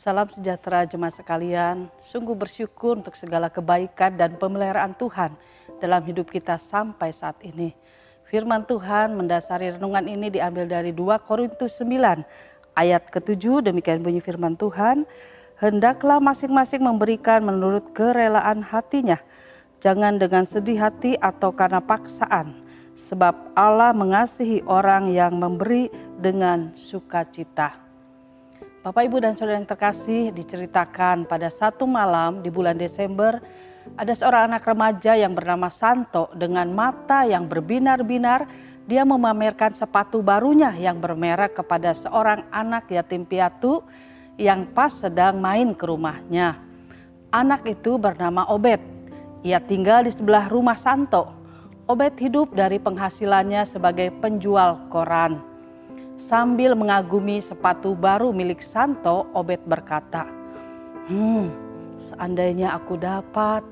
Salam sejahtera jemaat sekalian, sungguh bersyukur untuk segala kebaikan dan pemeliharaan Tuhan dalam hidup kita sampai saat ini. Firman Tuhan mendasari renungan ini diambil dari 2 Korintus 9 ayat ke-7, demikian bunyi firman Tuhan. Hendaklah masing-masing memberikan menurut kerelaan hatinya, jangan dengan sedih hati atau karena paksaan, sebab Allah mengasihi orang yang memberi dengan sukacita. Bapak, Ibu, dan Saudara yang terkasih, diceritakan pada satu malam di bulan Desember, ada seorang anak remaja yang bernama Santo dengan mata yang berbinar-binar. Dia memamerkan sepatu barunya yang bermerek kepada seorang anak yatim piatu yang pas sedang main ke rumahnya. Anak itu bernama Obed. Ia tinggal di sebelah rumah Santo. Obed hidup dari penghasilannya sebagai penjual koran. Sambil mengagumi sepatu baru milik Santo, Obed berkata, seandainya aku dapat.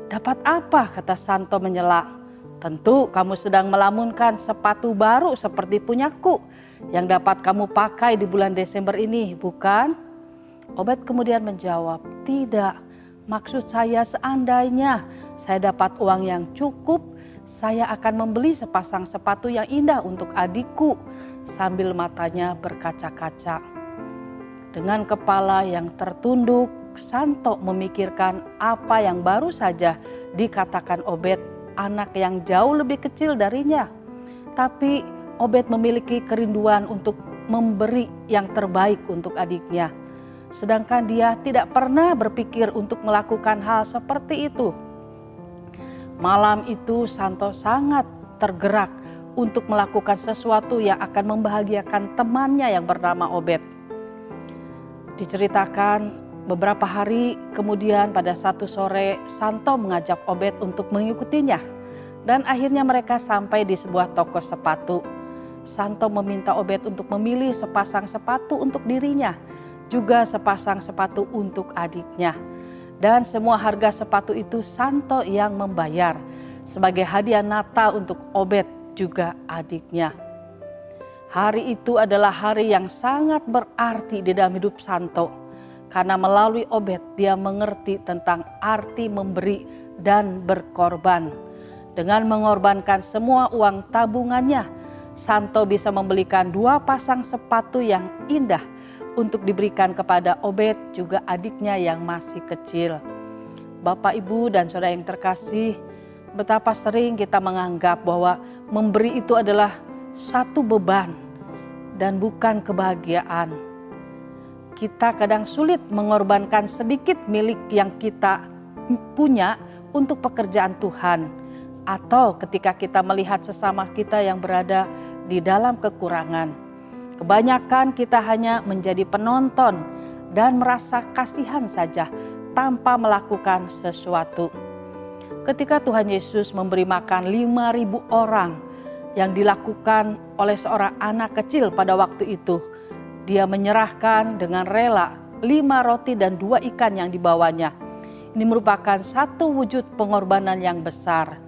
Dapat apa? Kata Santo menyela. Tentu kamu sedang melamunkan sepatu baru seperti punyaku yang dapat kamu pakai di bulan Desember ini, bukan? Obed kemudian menjawab, tidak, maksud saya seandainya saya dapat uang yang cukup, saya akan membeli sepasang sepatu yang indah untuk adikku. Sambil matanya berkaca-kaca. Dengan kepala yang tertunduk, Santo memikirkan apa yang baru saja dikatakan Obed, anak yang jauh lebih kecil darinya. Tapi Obed memiliki kerinduan untuk memberi yang terbaik untuk adiknya. Sedangkan dia tidak pernah berpikir untuk melakukan hal seperti itu. Malam itu Santo sangat tergerak untuk melakukan sesuatu yang akan membahagiakan temannya yang bernama Obed. Diceritakan beberapa hari kemudian pada satu sore Santo mengajak Obed untuk mengikutinya. Dan akhirnya mereka sampai di sebuah toko sepatu. Santo meminta Obed untuk memilih sepasang sepatu untuk dirinya, juga sepasang sepatu untuk adiknya. Dan semua harga sepatu itu Santo yang membayar sebagai hadiah Natal untuk Obed juga adiknya. Hari itu adalah hari yang sangat berarti di dalam hidup Santo. Karena melalui Obed dia mengerti tentang arti memberi dan berkorban. Dengan mengorbankan semua uang tabungannya, Santo bisa membelikan 2 pasang sepatu yang indah untuk diberikan kepada Obed juga adiknya yang masih kecil. Bapak, Ibu, dan Saudara yang terkasih, betapa sering kita menganggap bahwa memberi itu adalah satu beban dan bukan kebahagiaan. Kita kadang sulit mengorbankan sedikit milik yang kita punya untuk pekerjaan Tuhan. Atau ketika kita melihat sesama kita yang berada di dalam kekurangan. Kebanyakan kita hanya menjadi penonton dan merasa kasihan saja tanpa melakukan sesuatu. Ketika Tuhan Yesus memberi makan 5.000 orang yang dilakukan oleh seorang anak kecil pada waktu itu, dia menyerahkan dengan rela 5 roti dan 2 ikan yang dibawanya. Ini merupakan satu wujud pengorbanan yang besar.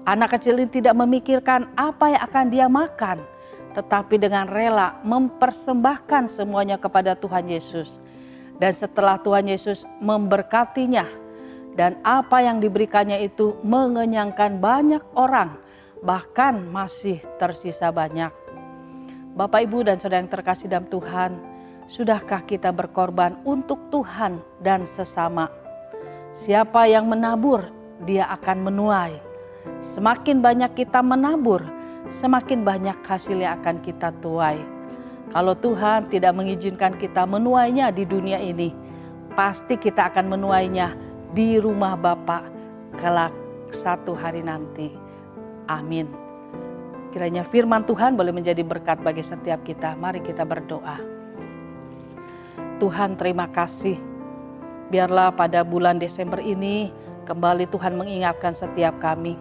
Anak kecil ini tidak memikirkan apa yang akan dia makan, tetapi dengan rela mempersembahkan semuanya kepada Tuhan Yesus. Dan setelah Tuhan Yesus memberkatinya, dan apa yang diberikannya itu mengenyangkan banyak orang, bahkan masih tersisa banyak. Bapak, Ibu, dan Saudara yang terkasih dalam Tuhan, sudahkah kita berkorban untuk Tuhan dan sesama? Siapa yang menabur, dia akan menuai. Semakin banyak kita menabur, semakin banyak hasil yang akan kita tuai. Kalau Tuhan tidak mengizinkan kita menuainya di dunia ini, pasti kita akan menuainya di rumah Bapa kelak satu hari nanti. Amin. Kiranya firman Tuhan boleh menjadi berkat bagi setiap kita. Mari kita berdoa. Tuhan, terima kasih. Biarlah pada bulan Desember ini kembali Tuhan mengingatkan setiap kami.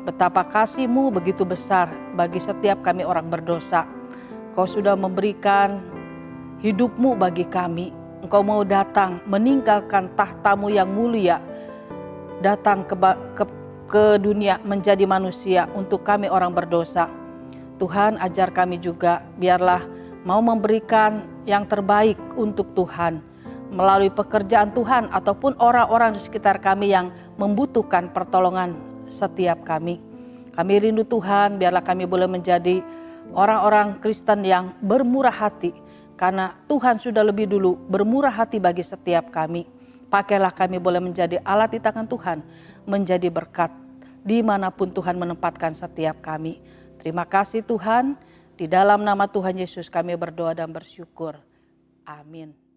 Betapa kasih-Mu begitu besar bagi setiap kami orang berdosa. Kau sudah memberikan hidup-Mu bagi kami. Engkau mau datang meninggalkan tahta-Mu yang mulia, datang ke dunia menjadi manusia untuk kami orang berdosa. Tuhan, ajar kami juga, biarlah mau memberikan yang terbaik untuk Tuhan melalui pekerjaan Tuhan ataupun orang-orang di sekitar kami yang membutuhkan pertolongan setiap kami. Kami rindu Tuhan, biarlah kami boleh menjadi orang-orang Kristen yang bermurah hati, karena Tuhan sudah lebih dulu bermurah hati bagi setiap kami. Pakailah kami boleh menjadi alat di tangan Tuhan, menjadi berkat dimanapun Tuhan menempatkan setiap kami. Terima kasih Tuhan, di dalam nama Tuhan Yesus kami berdoa dan bersyukur. Amin.